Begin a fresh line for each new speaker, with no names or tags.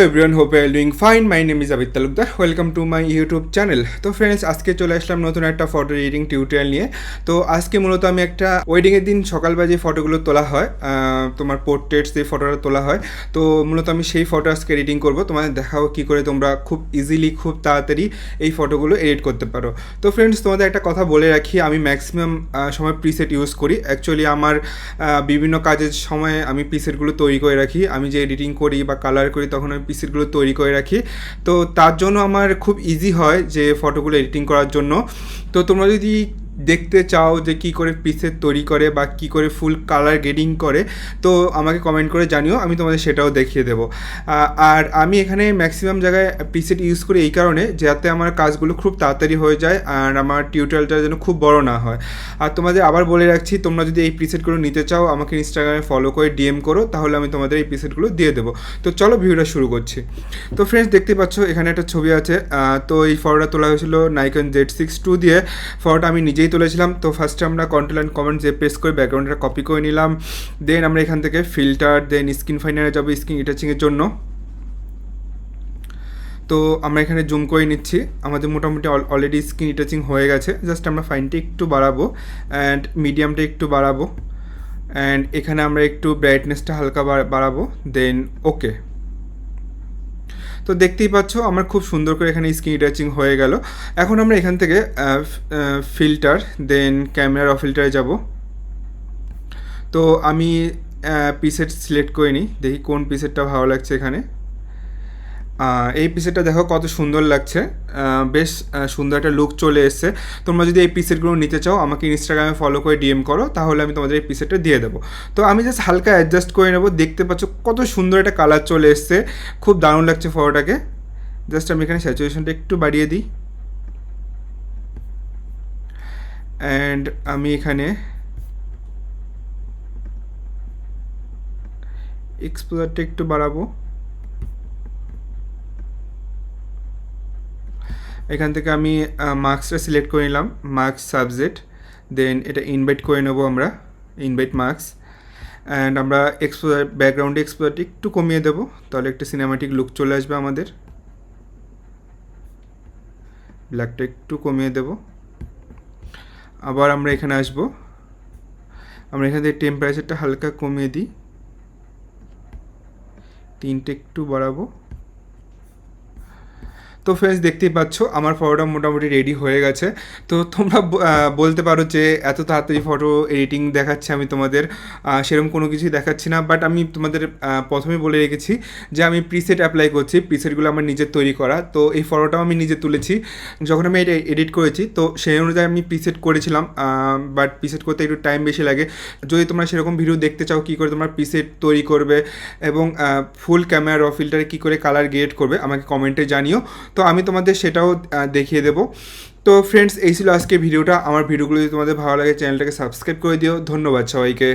Everyone, hope you are doing fine. My name is Abid Talukdar. Welcome to my YouTube channel. তো friends, আজকে চলে আসলাম নতুন একটা ফটো এডিটিং টিউটোরিয়াল নিয়ে। তো আজকে মূলত আমি একটা ওয়েডিংয়ের দিন সকালবেলা যে ফটোগুলো তোলা হয়, তোমার পোর্ট্রেটস যে ফটোটা তোলা হয়, তো মূলত আমি সেই ফটো আজকে এডিটিং করবো। তোমাদের দেখাও কী করে তোমরা খুব ইজিলি, খুব তাড়াতাড়ি এই ফটোগুলো এডিট করতে পারো। তো ফ্রেন্ডস, তোমাদের একটা কথা বলে রাখি, আমি ম্যাক্সিমাম সময় প্রিসেট ইউজ করি। অ্যাকচুয়ালি আমার বিভিন্ন কাজের সময় আমি প্রিসেটগুলো তৈরি করে রাখি। আমি যে এডিটিং করি বা কালার করি, তখন আমি প্রিসেটগুলো তৈরি করে রাখি। তো তার জন্য আমার খুব ইজি হয় যে ফটোগুলো এডিটিং করার জন্য। তো তোমরা যদি দেখতে চাও যে কী করে প্রিসেট তৈরি করে বা কী করে ফুল কালার গ্রেডিং করে, তো আমাকে কমেন্ট করে জানিও, আমি তোমাদের সেটাও দেখিয়ে দেবো। আর আমি এখানে ম্যাক্সিমাম জায়গায় প্রিসেট ইউজ করি এই কারণে, যাতে আমার কাজগুলো খুব তাড়াতাড়ি হয়ে যায় আর আমার টিউটোরিয়ালটা যেন খুব বড় না হয়। আর তোমাদের আবার বলে রাখছি, তোমরা যদি এই প্রিসেটগুলো নিতে চাও, আমাকে ইনস্টাগ্রামে ফলো করে ডিএম করো, তাহলে আমি তোমাদের এই প্রিসেটগুলো দিয়ে দেবো। তো চলো ভিডিওটা শুরু করছি। তো ফ্রেন্ডস, দেখতে পাচ্ছ এখানে একটা ছবি আছে। তো এই ফটোটা তোলা হয়েছিল নাইকন Z6 II দিয়ে। ফটোটা আমি নিজেই তুলেছিলাম। তো ফার্স্টে আমরা কন্ট্রোল অ্যান্ড কমেন্ট যে প্রেস করে ব্যাকগ্রাউন্ডটা কপি করে নিলাম। দেন আমরা এখান থেকে ফিল্টার, দেন স্ক্রিন ফাইনারে যাবো স্ক্রিন রিটাচিংয়ের জন্য। তো আমরা এখানে জুম করে নিচ্ছি। আমাদের মোটামুটি অলরেডি স্ক্রিন রিটাচিং হয়ে গেছে। জাস্ট আমরা ফাইনটা একটু বাড়াবো অ্যান্ড মিডিয়ামটা একটু বাড়াবো অ্যান্ড এখানে আমরা একটু ব্রাইটনেসটা হালকা বাড়াবো। দেন ওকে। তো দেখতেই পাচ্ছ আমার খুব সুন্দর করে এখানে স্ক্রিন রিটাচিং হয়ে গেল। এখন আমরা এখান থেকে ফিল্টার, দেন ক্যামেরা ফিল্টারে যাব। তো আমি পিসেট সিলেক্ট করে নিই, দেখি কোন পিসেটটা ভালো লাগছে এখানে। এই পিসেটটা দেখো কত সুন্দর লাগছে, বেশ সুন্দর একটা লুক চলে এসছে। তোমরা যদি এই পিসেটগুলো নিতে চাও, আমাকে ইনস্টাগ্রামে ফলো করে ডিএম করো, তাহলে আমি তোমাদের এই পিসেটটা দিয়ে দেবো। তো আমি জাস্ট হালকা অ্যাডজাস্ট করে নেবো। দেখতে পাচ্ছ কত সুন্দর একটা কালার চলে এসছে, খুব দারুণ লাগছে ফটোটাকে। জাস্ট আমি এখানে স্যাচুরেশনটা একটু বাড়িয়ে দিই অ্যান্ড আমি এখানে এক্সপোজারটা একটু বাড়াবো। এখান থেকে আমি মার্কসটা সিলেক্ট করে নিলাম, মার্কস সাবজেক্ট। দেন এটা ইনভাইট করে নেবো আমরা, ইনভাইট মার্কস। অ্যান্ড আমরা এক্সপোজার, ব্যাকগ্রাউন্ডে এক্সপোজারটা একটু কমিয়ে দেবো, তাহলে একটা সিনেমাটিক লুক চলে আসবে আমাদের। ব্ল্যাকটা একটু কমিয়ে দেবো। আবার আমরা এখানে আসবো, আমরা এখান থেকে টেম্পারেচারটা হালকা কমিয়ে দিই, 3টে একটু বাড়াবো। তো ফ্রেন্ডস, দেখতেই পাচ্ছ আমার ফটোটা মোটামুটি রেডি হয়ে গেছে। তো তোমরা বলতে পারো যে এত তাড়াতাড়ি ফটো এডিটিং দেখাচ্ছে, আমি তোমাদের সেরকম কোনো কিছুই দেখাচ্ছি না। বাট আমি তোমাদের প্রথমে বলে রেখেছি যে আমি প্রিসেট অ্যাপ্লাই করছি, প্রিসেটগুলো আমার নিজের তৈরি করা। তো এই ফটোটাও আমি নিজে তুলেছি যখন আমি এটা এডিট করেছি। তো সেই অনুযায়ী আমি প্রিসেট করেছিলাম, বাট প্রিসেট করতে একটু টাইম বেশি লাগে। যদি তোমরা সেরকম ভিডিও দেখতে চাও কী করে তোমরা প্রিসেট তৈরি করবে এবং ফুল ক্যামেরা র ফিল্টারে কী করে কালার গ্রেড করবে, আমাকে কমেন্টে জানিও। তো আমি তোমাদের সেটাও দেখিয়ে দেবো। তো ফ্রেন্ডস, এই ছিল আজকে ভিডিওটা। আমার ভিডিওগুলো যদি তোমাদের ভালো লাগে, চ্যানেলটাকে সাবস্ক্রাইব করে দিও। ধন্যবাদ সবাইকে।